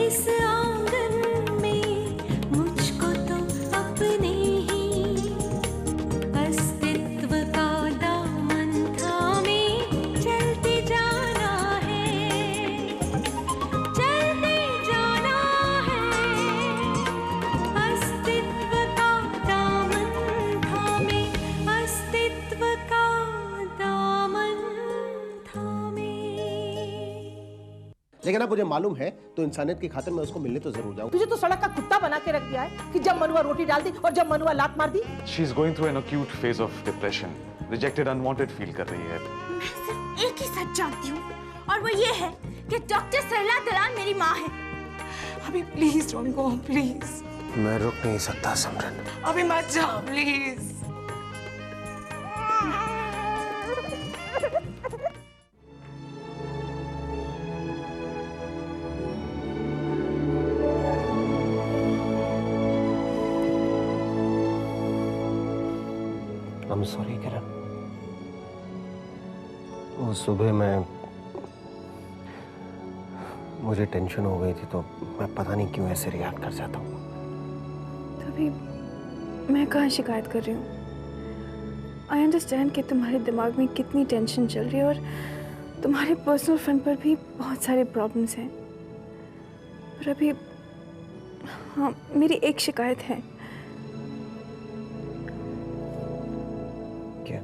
इस आंगन में मुझको तो अपने ही अस्तित्व का दामन थामे चलते जाना है, चलते जाना है। अस्तित्व का दामन थामे, अस्तित्व का दामन थामे। लेकिन अब मुझे मालूम है तो इंसानियत की खातिर मैं उसको मिलने तो जरूर जाऊं। तुझे तो सड़क का कुत्ता बना के रख दिया है कि जब मनुआ रोटी डाल दी और जब मनुआ लात मार दी। She is going through an acute phase of depression. Rejected, unwanted feel कर रही है। मैं सिर्फ एक ही सच जानती हूँ और वो ये है कि डॉक्टर सरला दलाल मेरी माँ है। अभी प्लीज डोंट गो, प्लीज। मैं रुक नहीं सकता सिमरन। अभी मत जाओ प्लीज। I'm sorry किरण। वो सुबह मुझे टेंशन हो गई थी तो मैं पता नहीं क्यों ऐसे रिएक्ट कर जाता हूँ। तभी मैं कहाँ शिकायत कर रही हूँ। आई अंडरस्टैंड कि तुम्हारे दिमाग में कितनी टेंशन चल रही है और तुम्हारे पर्सनल फ्रंट पर भी बहुत सारे प्रॉब्लम्स हैं। पर अभी हाँ, मेरी एक शिकायत है। क्या?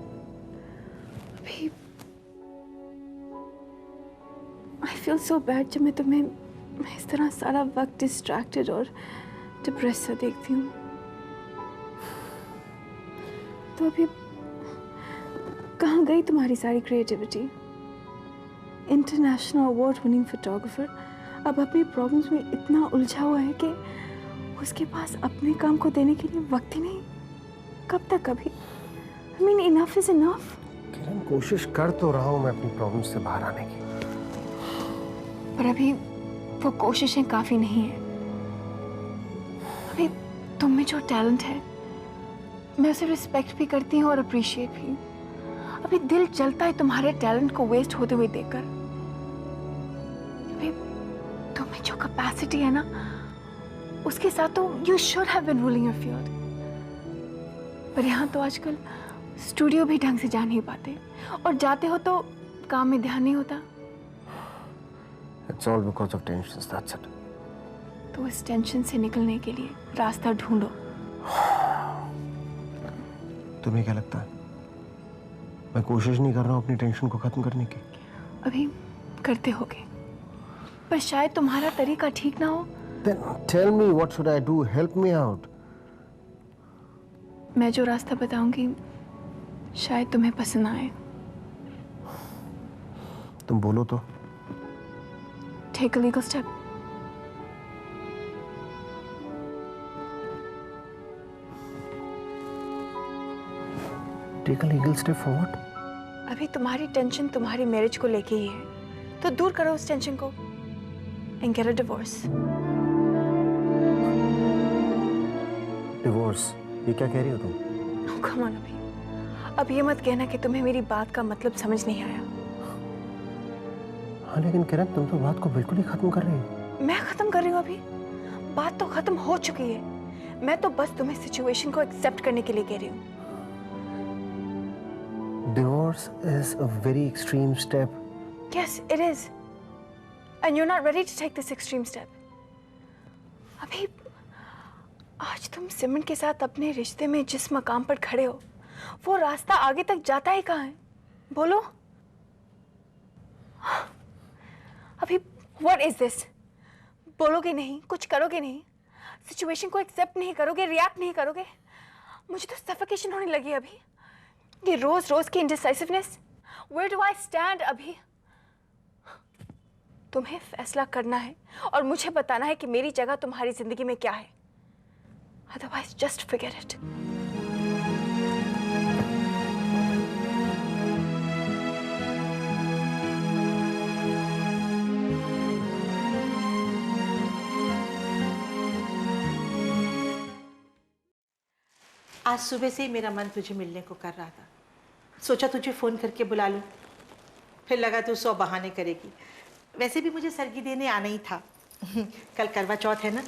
अभी आई फील सो बैड जब मैं इस तरह सारा वक्त डिस्ट्रैक्टेड और डिप्रेस सा देखती हूँ। तो अभी कहाँ गई तुम्हारी सारी creativity? International award winning photographer अब अपनी प्रॉब्लम्स में इतना उलझा हुआ है कि उसके पास अपने काम को देने के लिए वक्त ही नहीं। कब तक? अभी I mean enough is enough. Kiran, कोशिश कर तो रहा हूँ मैं अपनी प्रॉब्लम से बाहर आने की। पर अभी वो कोशिशें काफी नहीं है। अभी तुम में जो टैलेंट है मैं उसे रिस्पेक्ट भी करती हूँ और अप्रिशिएट भी। अभी दिल जलता है तुम्हारे टैलेंट को वेस्ट होते हुए देखकर। अभी तुम में जो कैपेसिटी है ना उसके साथ तो you should have been ruling your field. पर यहाँ तो आजकल स्टूडियो भी ढंग से जा नहीं पाते और जाते हो तो काम में ध्यान नहीं होता। It's all because of tensions, that's it. तो इस टेंशन से निकलने के लिए रास्ता ढूंढो। तुम्हें क्या लगता है मैं कोशिश नहीं कर रहा हूँ अपनी टेंशन को खत्म करने की? अभी करते होगे पर शायद तुम्हारा तरीका ठीक ना हो। Then tell me what should I do? Help me out. मैं जो रास्ता बताऊंगी शायद तुम्हें पसंद आए। तुम बोलो तो। Take a legal step. Take a legal step for what? अभी तुम्हारी टेंशन तुम्हारी मैरिज को लेके ही है तो दूर करो उस टेंशन को and get a divorce. Divorce? ये क्या कह रही हो तुम? Oh, come on अभी। अब ये मत कहना कि तुम्हें मेरी बात का मतलब समझ नहीं आया। हाँ लेकिन किरण तुम तो बात को बिल्कुल ही खत्म कर रही हो। मैं खत्म कर रही हूँ अभी? बात तो खत्म हो चुकी है। मैं तो बस तुम्हें सिचुएशन को एक्सेप्ट करने के लिए कह रही हूँ। Divorce is a very extreme step. Yes, it is. And you're not ready to take this extreme step. अभी आज तुम सिमरन के साथ अपने रिश्ते में जिस मकाम पर खड़े हो वो रास्ता आगे तक जाता ही कहाँ है? बोलो। अभी what is this? बोलोगे नहीं, कुछ करोगे नहीं, सिचुएशन को एक्सेप्ट नहीं करोगे, रिएक्ट नहीं करोगे। मुझे तो सफोकेशन होने लगी अभी। ये रोज रोज की इंडिसाइसिवनेस। Where do I stand अभी? तुम्हें फैसला करना है और मुझे बताना है कि मेरी जगह तुम्हारी जिंदगी में क्या है। Otherwise, just forget it. आज सुबह से ही मेरा मन तुझे मिलने को कर रहा था। सोचा तुझे फोन करके बुला लूं, फिर लगा तू 100 बहाने करेगी। वैसे भी मुझे सरगी देने आना ही था, कल करवा चौथ है ना,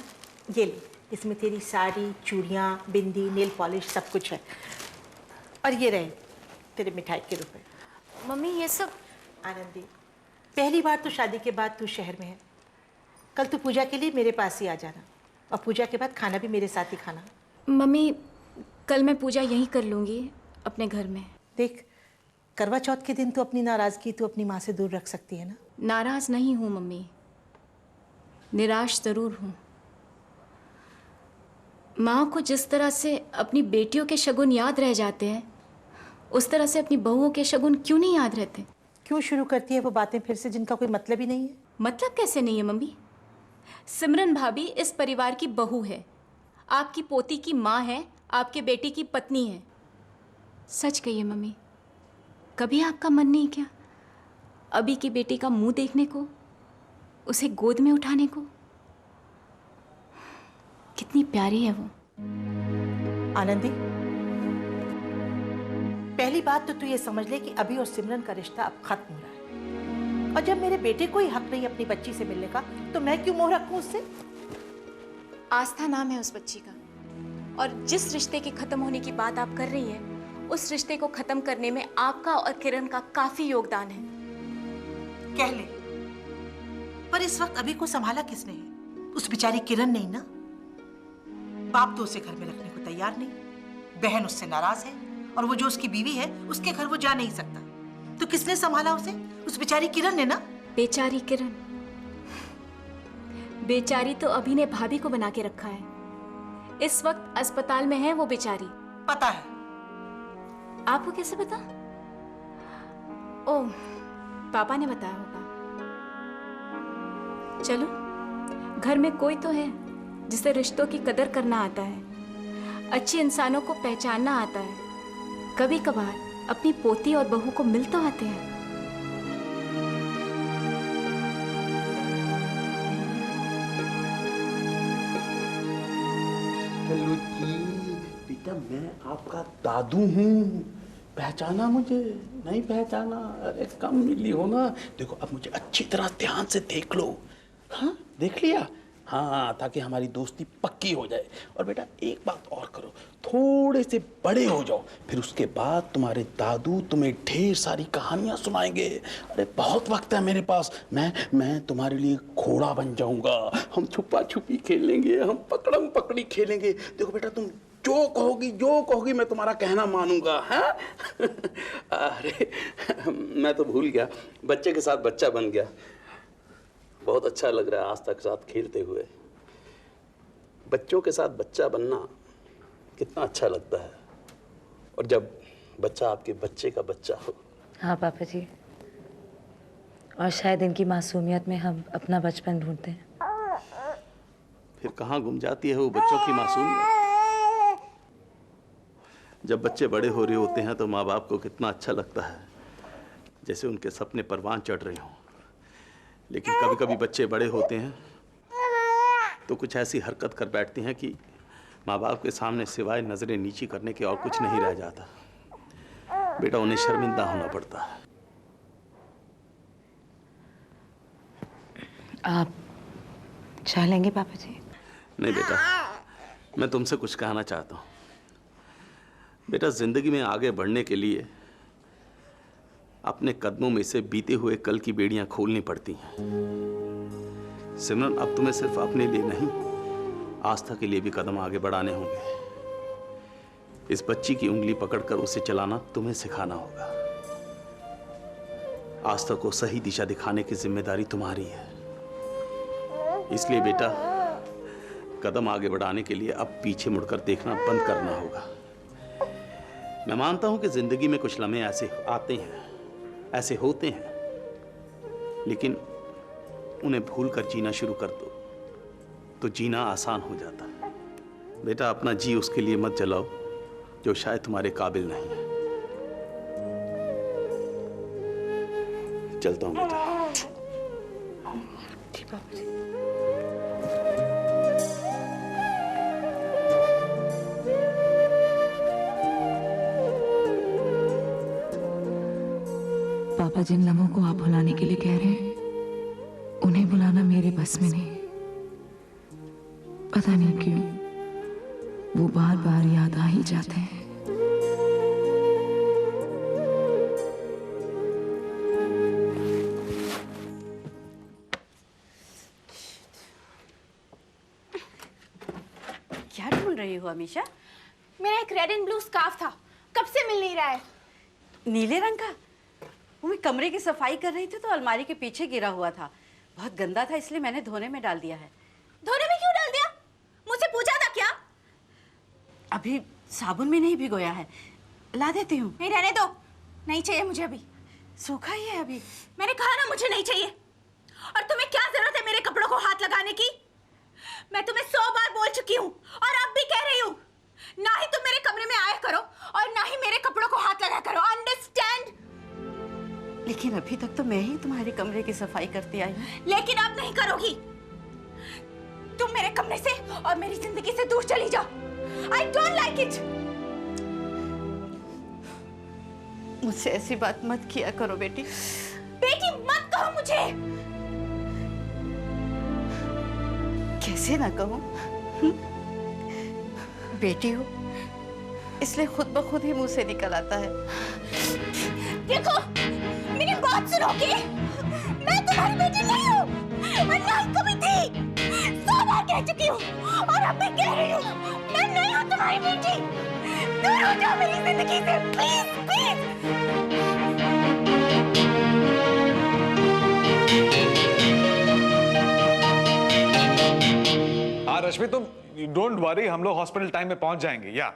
ये ले, इसमें तेरी साड़ी, चूड़ियाँ, बिंदी, नेल पॉलिश सब कुछ है। और ये रहे तेरे मिठाई के रुपए। मम्मी ये सब। आनंदी, पहली बार तो शादी के बाद तू शहर में है। कल तू पूजा के लिए मेरे पास ही आ जाना, और पूजा के बाद खाना भी मेरे साथ ही खाना। मम्मी कल मैं पूजा यहीं कर लूँगी अपने घर में। देख, करवा चौथ के दिन तो अपनी नाराज़गी तू अपनी माँ से दूर रख सकती है ना। नाराज़ नहीं हूँ मम्मी, निराश ज़रूर हूँ। माँ को जिस तरह से अपनी बेटियों के शगुन याद रह जाते हैं, उस तरह से अपनी बहुओं के शगुन क्यों नहीं याद रहते? क्यों शुरू करती है वो बातें फिर से जिनका कोई मतलब ही नहीं है? मतलब कैसे नहीं है मम्मी? सिमरन भाभी इस परिवार की बहू है, आपकी पोती की माँ है, आपके बेटी की पत्नी है। सच कहिए मम्मी, कभी आपका मन नहीं किया अभी की बेटी का मुंह देखने को, उसे गोद में उठाने को? कितनी प्यारी है वो। आनंदी, पहली बात तो तू ये समझ ले कि अभी और सिमरन का रिश्ता अब खत्म हो रहा है, और जब मेरे बेटे को ही हक नहीं अपनी बच्ची से मिलने का, तो मैं क्यों मोह रखूं उससे? आस्था नाम है उस बच्ची का, और जिस रिश्ते के खत्म होने की बात आप कर रही हैं, उस रिश्ते को खत्म करने में आपका और किरण का काफी योगदान है। कह ले, पर इस वक्त अभी को संभाला किसने है? उस बेचारी किरण नहीं ना। बाप तो उसे घर में रखने को तैयार नहीं, बहन उससे नाराज है, और वो जो उसकी बीवी है उसके घर वो जा नहीं सकता। तो किसने संभाला उसे? उस बेचारी किरण ने ना। बेचारी किरण? बेचारी तो अभी ने भाभी को बना के रखा है। इस वक्त अस्पताल में है वो बेचारी। पता है। आपको कैसे पता? ओह, पापा ने बताया होगा। चलो, घर में कोई तो है जिसे रिश्तों की कदर करना आता है, अच्छे इंसानों को पहचानना आता है। कभी कभार अपनी पोती और बहू को मिल तो आते हैं। हेलो जी, बेटा मैं आपका दादू हूँ, पहचाना मुझे? नहीं पहचाना? अरे कम मिली हो ना। देखो अब मुझे अच्छी तरह ध्यान से देख लो। हाँ देख लिया? हाँ, ताकि हमारी दोस्ती पक्की हो जाए। और बेटा एक बात और करो, थोड़े से बड़े हो जाओ, फिर उसके बाद तुम्हारे दादू तुम्हें ढेर सारी कहानियां सुनाएंगे। अरे बहुत वक्त है मेरे पास, मैं तुम्हारे लिए घोड़ा बन जाऊंगा। हम छुपा छुपी खेलेंगे, हम पकड़म पकड़ी खेलेंगे। देखो बेटा, तुम जो कहोगी मैं तुम्हारा कहना मानूंगा। हाँ? अरे मैं तो भूल गया, बच्चे के साथ बच्चा बन गया। बहुत अच्छा लग रहा है आस्था के साथ खेलते हुए। बच्चों के साथ बच्चा बनना कितना अच्छा लगता है, और जब बच्चा आपके बच्चे का बच्चा हो। हाँ पापा जी, और शायद इनकी मासूमियत में हम अपना बचपन ढूंढते हैं। फिर कहाँ गुम जाती है वो बच्चों की मासूमियत? जब बच्चे बड़े हो रहे होते हैं तो माँ बाप को कितना अच्छा लगता है, जैसे उनके सपने परवान चढ़ रहे हों। लेकिन कभी कभी बच्चे बड़े होते हैं तो कुछ ऐसी हरकत कर बैठते हैं कि माँ बाप के सामने सिवाय नजरें नीची करने के और कुछ नहीं रह जाता। बेटा उन्हें शर्मिंदा होना पड़ता है। आप चाह लेंगे पापा जी? नहीं बेटा, मैं तुमसे कुछ कहना चाहता हूँ। बेटा जिंदगी में आगे बढ़ने के लिए अपने कदमों में से बीते हुए कल की बेड़ियां खोलनी पड़ती हैं। सिमरन, अब तुम्हें सिर्फ अपने लिए नहीं, आस्था के लिए भी कदम आगे बढ़ाने होंगे। इस बच्ची की उंगली पकड़कर उसे चलाना तुम्हें सिखाना होगा। आस्था को सही दिशा दिखाने की जिम्मेदारी तुम्हारी है। इसलिए बेटा, कदम आगे बढ़ाने के लिए अब पीछे मुड़कर देखना बंद करना होगा। मैं मानता हूं कि जिंदगी में कुछ लम्हे ऐसे आते हैं, ऐसे होते हैं, लेकिन उन्हें भूलकर जीना शुरू कर दो तो जीना आसान हो जाता है। बेटा अपना जी उसके लिए मत जलाओ जो शायद तुम्हारे काबिल नहीं है। चलता हूं बेटा। जी पापा जी। पापा जिन लम्हों को आप भुलाने के लिए कह रहे हैं, उन्हें भुलाना मेरे बस में नहीं। पता नहीं क्यों वो बार बार याद आ ही जाते हैं। क्या ढूंढ रही हो अमीशा? मेरा एक रेड एंड ब्लू स्कार्फ था, कब से मिल नहीं रहा है। नीले रंग का? वो मैं कमरे की सफाई कर रही थी तो अलमारी के पीछे गिरा हुआ था, बहुत गंदा था इसलिए मैंने धोने में डाल दिया है। धोने में क्यों डाल दिया? मुझसे पूछा था क्या? अभी साबुन में नहीं भिगोया है, ला देती हूँ। नहीं, रहने दो, नहीं चाहिए मुझे अभी। सूखा ही है अभी। मैंने कहा ना मुझे नहीं चाहिए। और तुम्हें क्या जरूरत है मेरे कपड़ों को हाथ लगाने की? मैं तुम्हें 100 बार बोल चुकी हूँ और अब भी कह रही हूँ, ना ही तुम मेरे कमरे में आया करो और ना ही मेरे कपड़ों को हाथ लगा करो। अंडरस्टैंड? लेकिन अभी तक तो मैं ही तुम्हारे कमरे की सफाई करती आई हूँ। लेकिन अब नहीं करोगी। तुम मेरे कमरे से और मेरी जिंदगी से दूर चली जाओ। I don't like it. मुझसे ऐसी बात मत किया करो बेटी। बेटी मत कहो मुझे। कैसे ना कहूँ? बेटी हो इसलिए खुद ब खुद ही मुंह से निकल आता है। देखो, मेरी बात सुनोगे? मैं तुम्हारी बेटी नहीं हूँ, मैं नहीं कभी थी। 100 बार कह चुकी हूँ और अब भी कह रही हूँ, मैं नहीं हूँ तुम्हारी बेटी। दूर हो जाओ मेरी जिंदगी से, प्लीज प्लीज। हाँ रश्मि, तुम डोंट वरी, हम लोग हॉस्पिटल टाइम में पहुंच जाएंगे। या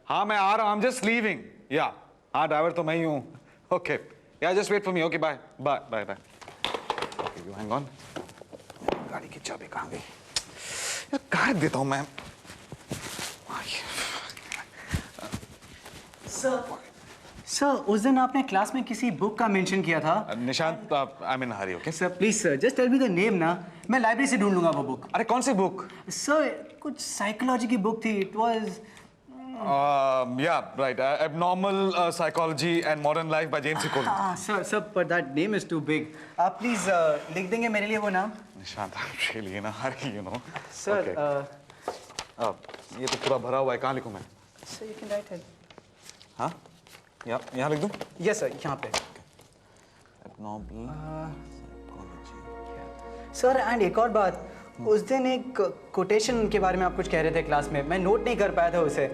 हाँ मैं आ रहा हूँ, आई एम जस्ट लीविंग। या हाँ ड्राइवर तो मैं ही हूँ। ओके या just wait for me. Okay bye bye bye bye. Okay you hang on. गाड़ी की चाबी कहाँ गई यार? कहाँ देता हूँ मैं? सर उस दिन आपने क्लास में किसी बुक का मेंशन किया था। Nishant, I am in hurry. Okay sir please sir, just tell me the name ना, मैं लाइब्रेरी से ढूंढ लूंगा वो बुक। अरे कौन सी बुक? सर कुछ साइकोलॉजी की बुक थी। It was yeah right, Abnormal Psychology and Modern Life by James C. Collins. हाँ सर पर that name is too big. आप प्लीज लिख देंगे मेरे लिए वो नाम? Nishant, I'm really in a hurry, you know. Sir ये तो पूरा भरा हुआ है, कहाँ लिखूँ मैं? Sir you can write it. हाँ यहाँ लिख दूँ? यस सर, यहाँ पे। Abnormal Psychology. सर एंड एक और बात, उस दिन एक कोटेशन के बारे में आप कुछ कह रहे थे क्लास में, मैं नोट नहीं कर पाया था उसे,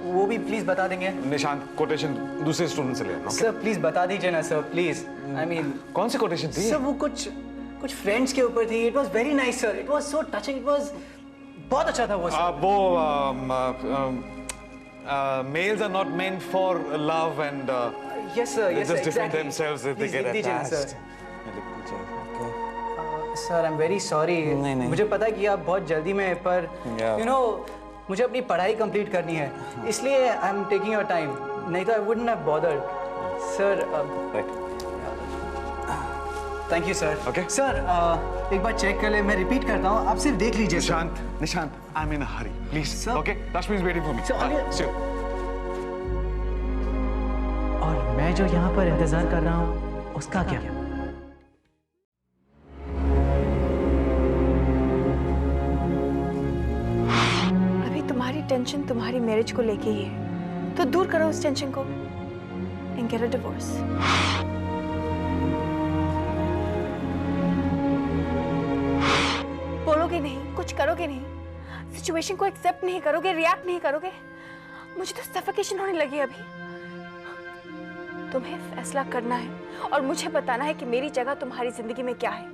वो भी प्लीज बता देंगे? निशांत, कोटेशन दूसरे स्टूडेंट से ले लेना। सर प्लीज बता दीजिए ना सर, प्लीज। आई मीन कौन सी कोटेशन थी? सर वो कुछ फ्रेंड्स के ऊपर थी। It was very nice sir, it was so touching, it was बहुत अच्छा था वो sir. males are not meant for love and yes sir, they yes just defend exactly. themselves if they Please get लिख दीजिए ना, attached. Sir I am very sorry. मुझे पता है कि आप बहुत जल्दी में, पर यू नो मुझे अपनी पढ़ाई कंप्लीट करनी है, इसलिए I am taking your time, नहीं तो I wouldn't have bothered sir. Thank you sir. Okay. Sir एक बार चेक कर ले, मैं रिपीट करता हूँ, आप सिर्फ देख लीजिए। Nishant, I am in a Hari, please. Sir. Okay, Rashmi is waiting for me. और मैं जो यहाँ पर इंतजार कर रहा हूँ उसका क्या? अभी तुम्हारी टेंशन तुम्हारी मैरिज को लेके ही है, तो दूर करो उस टेंशन को and get a divorce. बोलोगे नहीं, कुछ करोगे नहीं, सिचुएशन को एक्सेप्ट नहीं करोगे, रिएक्ट नहीं करोगे, मुझे तो सफोकेशन होने लगी अभी। तुम्हें फैसला करना है और मुझे बताना है कि मेरी जगह तुम्हारी जिंदगी में क्या है।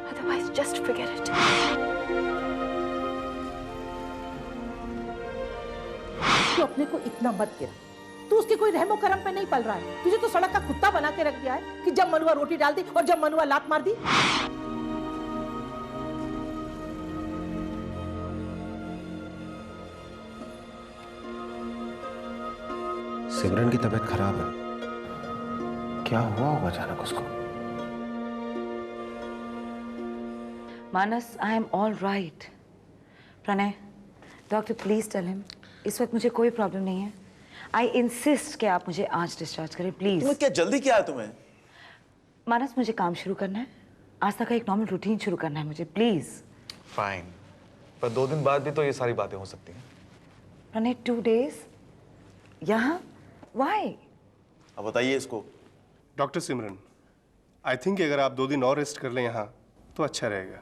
Otherwise, just forget it. तू अपने को इतना मत गिरा, तू उसके कोई रहमो करम पे नहीं पल रहा है। तुझे तो सड़क का कुत्ता बना के रख दिया है कि जब मनुआ रोटी डाल दी और जब मनुआ लात मार दी। सिमरन की तबीयत खराब है, क्या हुआ होगा अचानक उसको? Manas, I am all right. Pranay, doctor please tell him इस वक्त मुझे कोई प्रॉब्लम नहीं है। आई इंसिस्ट कि आप मुझे आज डिस्चार्ज करें प्लीज। तुम्हें क्या जल्दी क्या है तुम्हें? मानस, मुझे काम शुरू करना है, आज तक का एक नॉर्मल रूटीन शुरू करना है मुझे, प्लीज। फाइन, पर 2 दिन बाद भी तो ये सारी बातें हो सकती हैं। प्रणय 2 days यहाँ? Why? अब बताइए इसको। डॉक्टर सिमरन, आई थिंक अगर आप 2 दिन और रेस्ट कर लें यहाँ तो अच्छा रहेगा।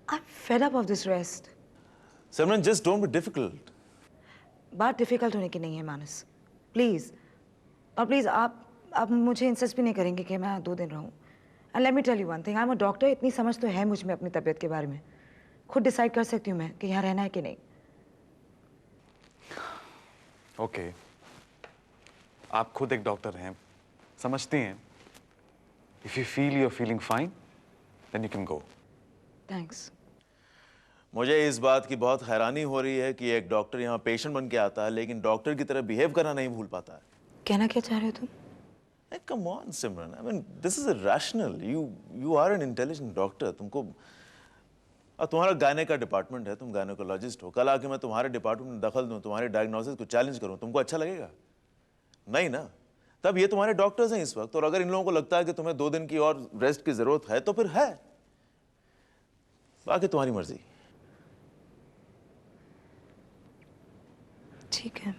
I'm fed up of this rest. Simran, just don't be difficult. बात डिफिकल्ट होने की नहीं है मानस, प्लीज। और प्लीज आप मुझे इंसिस्ट भी नहीं करेंगे कि मैं 2 दिन रहूं। And let me tell you one thing, I am a doctor, इतनी समझ तो है मुझ में अपनी तबीयत के बारे में। खुद डिसाइड कर सकती हूँ मैं कि यहाँ रहना है कि नहीं। ओके, आप खुद एक डॉक्टर हैं, समझती हैं। If you feel you are feeling fine then you can go. Thanks. मुझे इस बात की बहुत हैरानी हो रही है कि एक डॉक्टर यहाँ पेशेंट बन के आता है लेकिन डॉक्टर की तरह बिहेव करना नहीं भूल पाता है। कहना क्या चाह रहे हो तुम? Come on Simran, I mean this is rational. You are an intelligent doctor. तुमको और तुम्हारा गायने का डिपार्टमेंट है, तुम गायनेकोलॉजिस्ट हो। कल आके मैं तुम्हारे डिपार्टमेंट में दखल दूं, तुम्हारे डायग्नोसिस को चैलेंज करूं, तुमको अच्छा लगेगा? नहीं ना। तब ये तुम्हारे डॉक्टर्स हैं इस वक्त, और अगर इन लोगों को लगता है कि तुम्हें 2 दिन की और रेस्ट की जरूरत है तो फिर है, बाकी तुम्हारी मर्जी। ठीक है,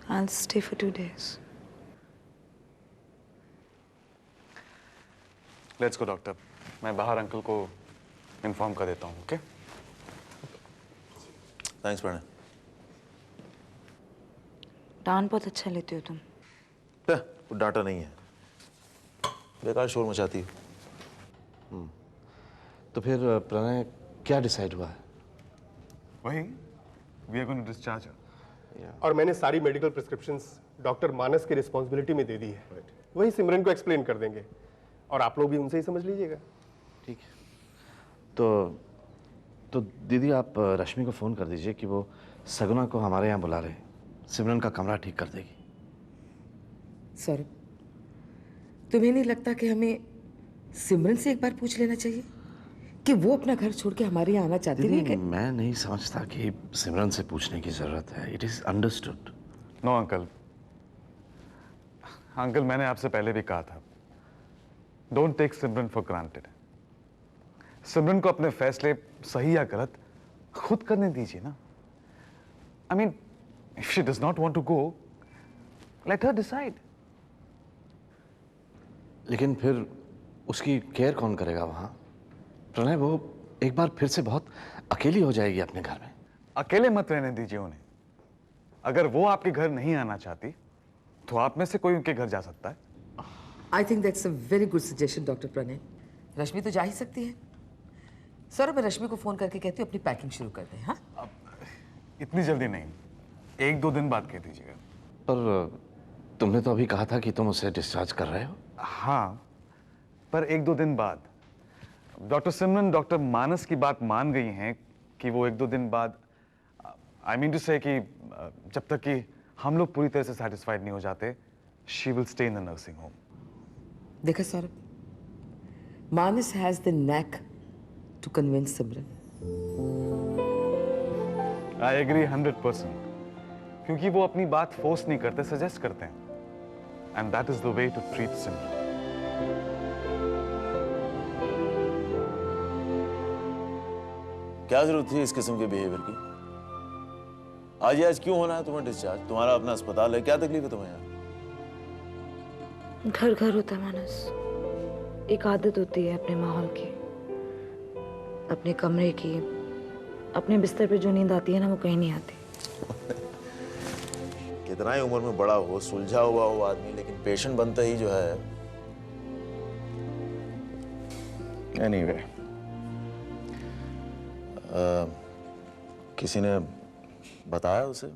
I'll stay for 2 days. Let's go doctor, मैं बाहर अंकल को इन्फॉर्म कर देता हूँ। Okay, thanks Pranay. डांट बहुत अच्छा लेते हो तुम। वो डांटा नहीं है, बेकार शोर मचाती है। तो फिर प्रणय क्या डिसाइड हुआ है? वही, we are going to discharge. और मैंने सारी मेडिकल प्रिस्क्रिप्शंस डॉक्टर मानस की रिस्पॉन्सिबिलिटी में दे दी है। वही सिमरन को एक्सप्लेन कर देंगे और आप लोग भी उनसे ही समझ लीजिएगा। ठीक है, तो दीदी आप रश्मि को फ़ोन कर दीजिए कि वो सगुना को हमारे यहाँ बुला रहे हैं, सिमरन का कमरा ठीक कर देगी। सौरभ, तुम्हें नहीं लगता कि हमें सिमरन से एक बार पूछ लेना चाहिए कि वो अपना घर छोड़ के हमारे यहाँ आना चाहती नहीं? दीदी मैं नहीं समझता कि सिमरन से पूछने की ज़रूरत है। It is understood. No uncle, uncle मैंने आपसे पहले भी कहा था, don't take Simran for granted. Simran को अपने फैसले सही या गलत खुद करने दीजिए ना। I mean if she does not want to go, let her decide. लेकिन फिर उसकी केयर कौन करेगा वहाँ? प्रणय, वो एक बार फिर से बहुत अकेली हो जाएगी अपने घर में। अकेले मत रहने दीजिए उन्हें। अगर वो आपके घर नहीं आना चाहती तो आप में से कोई उनके घर जा सकता है। I think that's a very good suggestion doctor Pranay. Rashmi तो जा ही सकती है। सौरभ, मैं रश्मि को फोन करके कहती हूँ अपनी पैकिंग शुरू कर दें। हाँ, इतनी जल्दी नहीं, 1-2 दिन बाद कह दीजिएगा। पर तुमने तो अभी कहा था कि तुम उसे डिस्चार्ज कर रहे हो। हाँ, पर 1-2 दिन बाद। डॉक्टर सिमरन डॉक्टर मानस की बात मान गई हैं कि वो 1-2 दिन बाद, आई मीन टू से कि जब तक कि हम लोग पूरी तरह से सेटिस्फाइड नहीं हो जाते, she will stay in the nursing home. देखा Saurabh, Manas has the knack to convince Simran. I agree 100%, क्योंकि वो अपनी बात फोर्स नहीं करते, सजेस्ट करते हैं, and that is the way to treat Simran. क्या जरूरत थी इस किस्म के बिहेवियर की? आज क्यों होना है तुम्हें डिस्चार्ज? तुम्हारा अपना अस्पताल है, क्या तकलीफ है तुम्हें यहाँ? घर घर होता है मानस, एक आदत होती है अपने माहौल की, अपने कमरे की। अपने बिस्तर पे जो नींद आती है ना, वो कहीं नहीं आती। कितना ही उम्र में बड़ा हो, सुलझा हुआ हो आदमी, लेकिन पेशेंट बनता ही जो है। एनीवे, किसी ने बताया उसे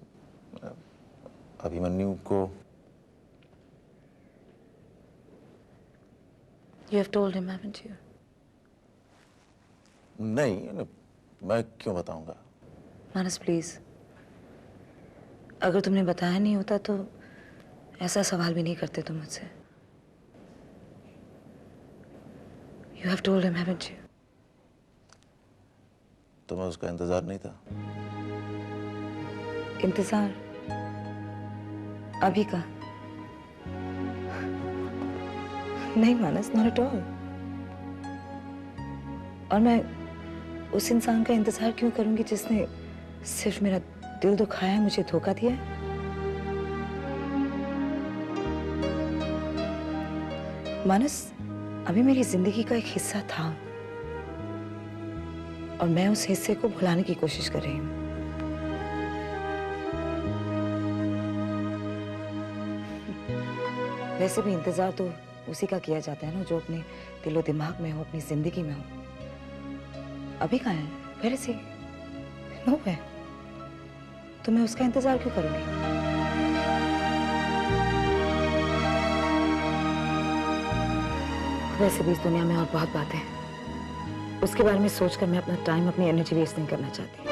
अभिमन्यु को? You have told him, haven't you? नहीं, मैं क्यों बताऊंगा? मानस प्लीज, अगर तुमने बताया नहीं होता तो ऐसा सवाल भी नहीं करते तुम मुझसे। You have told him, haven't you? तुम्हें उसका इंतजार नहीं था? इंतजार अभी का नहीं मानस, नॉट एट ऑल। और मैं उस इंसान का इंतजार क्यों करूंगी जिसने सिर्फ मेरा दिल दुखाया, मुझे धोखा दिया है? मानस अभी मेरी जिंदगी का एक हिस्सा था और मैं उस हिस्से को भुलाने की कोशिश कर रही हूँ। वैसे भी इंतजार तो उसी का किया जाता है ना जो अपने दिलो दिमाग में हो, अपनी जिंदगी में हो। अभी कहाँ है? Where is he? Nowhere. तो मैं उसका इंतजार क्यों करूंगी? वैसे भी इस दुनिया में और बहुत बातें हैं। उसके बारे में सोचकर मैं अपना टाइम, अपनी एनर्जी वेस्ट नहीं करना चाहती।